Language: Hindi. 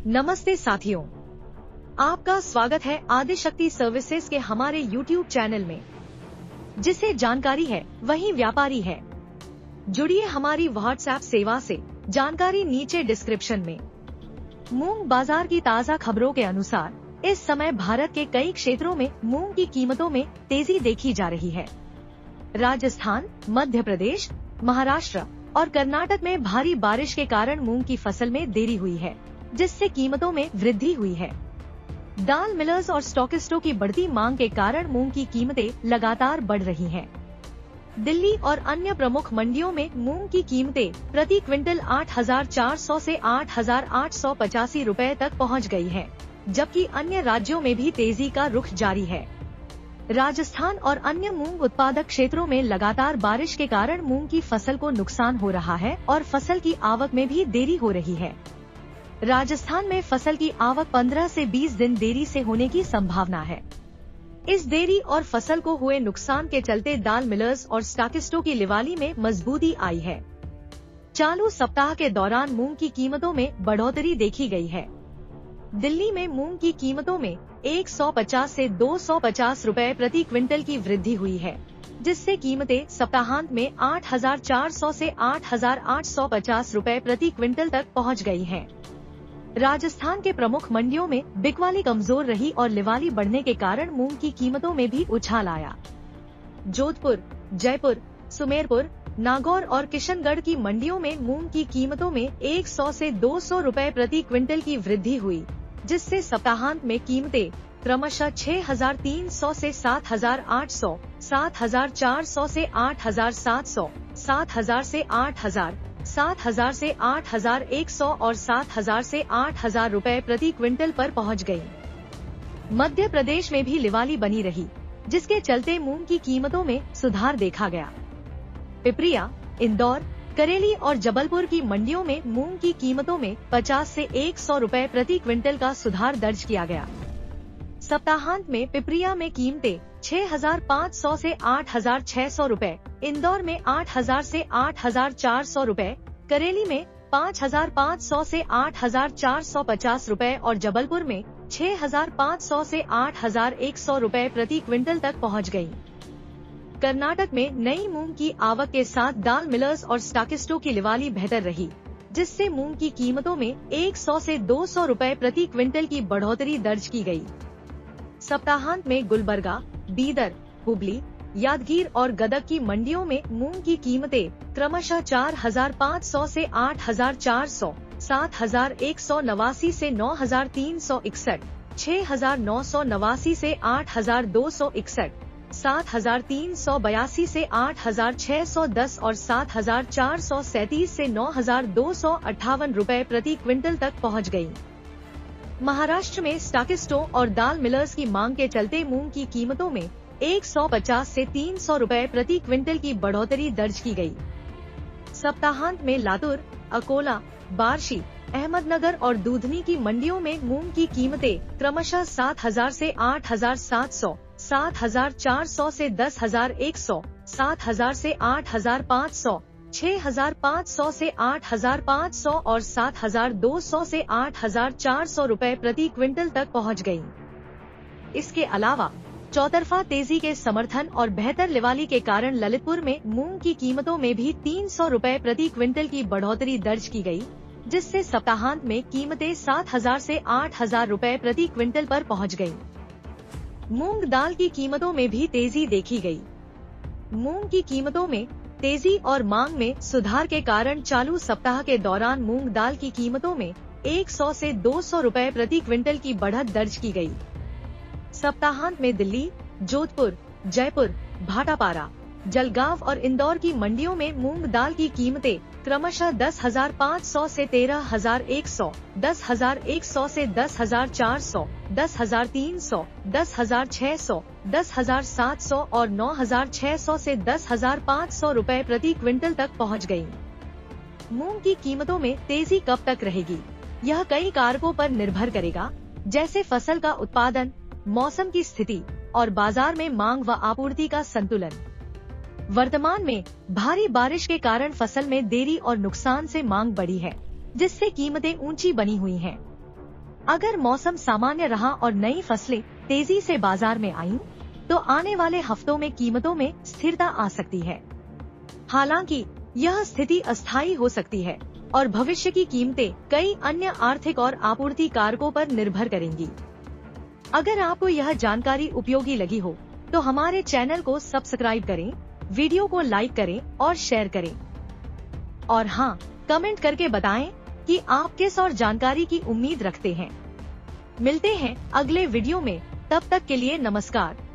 नमस्ते साथियों, आपका स्वागत है आदिशक्ति सर्विसेज के हमारे YouTube चैनल में। जिसे जानकारी है वही व्यापारी है। जुड़िए हमारी WhatsApp सेवा से, जानकारी नीचे डिस्क्रिप्शन में। मूंग बाजार की ताज़ा खबरों के अनुसार इस समय भारत के कई क्षेत्रों में मूंग की कीमतों में तेजी देखी जा रही है। राजस्थान, मध्य प्रदेश, महाराष्ट्र और कर्नाटक में भारी बारिश के कारण मूंग की फसल में देरी हुई है, जिससे कीमतों में वृद्धि हुई है। दाल मिलर्स और स्टॉकिस्टों की बढ़ती मांग के कारण मूंग की कीमतें लगातार बढ़ रही हैं। दिल्ली और अन्य प्रमुख मंडियों में मूंग की कीमतें प्रति क्विंटल 8,400 से 8,885 रुपए तक पहुंच गई है, जबकि अन्य राज्यों में भी तेजी का रुख जारी है। राजस्थान और अन्य मूंग उत्पादक क्षेत्रों में लगातार बारिश के कारण मूंग की फसल को नुकसान हो रहा है और फसल की आवक में भी देरी हो रही है। राजस्थान में फसल की आवक 15 से 20 दिन देरी से होने की संभावना है। इस देरी और फसल को हुए नुकसान के चलते दाल मिलर्स और स्टॉकिस्टों की लिवाली में मजबूती आई है। चालू सप्ताह के दौरान मूंग की कीमतों में बढ़ोतरी देखी गई है। दिल्ली में मूंग की कीमतों में 150 से 250 रुपए प्रति क्विंटल की वृद्धि हुई है, जिससे कीमतें सप्ताहांत में 8,400 से 8,850 रुपए प्रति क्विंटल तक पहुंच गई हैं। राजस्थान के प्रमुख मंडियों में बिकवाली कमजोर रही और लिवाली बढ़ने के कारण मूंग की कीमतों में भी उछाल आया। जोधपुर, जयपुर, सुमेरपुर, नागौर और किशनगढ़ की मंडियों में मूंग की कीमतों में 100 से 200 रुपए प्रति क्विंटल की वृद्धि हुई, जिससे सप्ताहांत में कीमतें क्रमशः 6,300 से 7,800, 7,400 से 8,700, 7,000 से 8,000, 7,000 से 8,100 और 7,000 से 8,000 रुपए प्रति क्विंटल पर पहुंच गई। मध्य प्रदेश में भी लिवाली बनी रही, जिसके चलते मूंग की कीमतों में सुधार देखा गया। पिपरिया, इंदौर, करेली और जबलपुर की मंडियों में मूंग की कीमतों में 50 से 100 रुपए प्रति क्विंटल का सुधार दर्ज किया गया। सप्ताहांत में पिपरिया में कीमतें 6,500 से 8,600 रुपए, इंदौर में 8,000 से 8,400 रुपए, करेली में 5,500 से 8,450 रुपए और जबलपुर में 6,500 से 8,100 रुपए प्रति क्विंटल तक पहुंच गई। कर्नाटक में नई मूंग की आवक के साथ दाल मिलर्स और स्टॉकिस्टों की लिवाली बेहतर रही, जिससे मूंग की कीमतों में 100 से 200 रुपए प्रति क्विंटल की बढ़ोतरी दर्ज की गई। सप्ताहांत में गुलबर्गा, बीदर, हुबली, यादगीर और गदग की मंडियों में मूंग की कीमतें क्रमशः 4,500 से 8,400, 7,189 से 9,361, 6,989 से 8,261, 7,382 से 8,610 और 7,437 से 9,258 रुपए प्रति क्विंटल तक पहुंच गई। महाराष्ट्र में स्टॉकिस्टों और दाल मिलर्स की मांग के चलते मूंग की कीमतों में 150 से 300 रुपए प्रति क्विंटल की बढ़ोतरी दर्ज की गई। सप्ताहांत में लातूर, अकोला, बार्शी, अहमदनगर और दूधनी की मंडियों में मूंग की कीमतें क्रमशः 7,000 से 8,700, 7,400 से 10,100, 7,000 से 8,500, 6,500 से 8,500 और 7,200 से 8,400 रुपए प्रति क्विंटल तक पहुंच गयी। इसके अलावा चौतरफा तेजी के समर्थन और बेहतर लिवाली के कारण ललितपुर में मूंग की कीमतों में भी 300 रुपए प्रति क्विंटल की बढ़ोतरी दर्ज की गई, जिससे सप्ताहांत में कीमतें 7,000 से 8,000 रुपए प्रति क्विंटल पर पहुंच गयी। मूंग दाल की कीमतों में भी तेजी देखी गई। मूंग की कीमतों में तेजी और मांग में सुधार के कारण चालू सप्ताह के दौरान मूंग दाल की कीमतों में 100 से 200 रुपए प्रति क्विंटल की बढ़त दर्ज की गई। सप्ताहांत में दिल्ली, जोधपुर, जयपुर, भाटापारा, जलगांव और इंदौर की मंडियों में मूंग दाल की कीमतें क्रमशः 10,500 से 13,100, 10,100 से 10,400, 10,300, 10,600, 10,700 और 9,600 से 10,500 रुपए प्रति क्विंटल तक पहुंच गई। मूंग की कीमतों में तेजी कब तक रहेगी, यह कई कारकों पर निर्भर करेगा, जैसे फसल का उत्पादन, मौसम की स्थिति और बाजार में मांग व आपूर्ति का संतुलन। वर्तमान में भारी बारिश के कारण फसल में देरी और नुकसान से मांग बढ़ी है, जिससे कीमतें ऊंची बनी हुई हैं। अगर मौसम सामान्य रहा और नई फसलें तेजी से बाजार में आईं, तो आने वाले हफ्तों में कीमतों में स्थिरता आ सकती है। हालांकि यह स्थिति अस्थायी हो सकती है और भविष्य की कीमतें कई अन्य आर्थिक और आपूर्ति कारकों पर निर्भर करेंगी। अगर आपको यह जानकारी उपयोगी लगी हो तो हमारे चैनल को सब्सक्राइब करें, वीडियो को लाइक करें और शेयर करें। और हाँ, कमेंट करके बताएं कि आप किस और जानकारी की उम्मीद रखते हैं। मिलते हैं अगले वीडियो में, तब तक के लिए नमस्कार।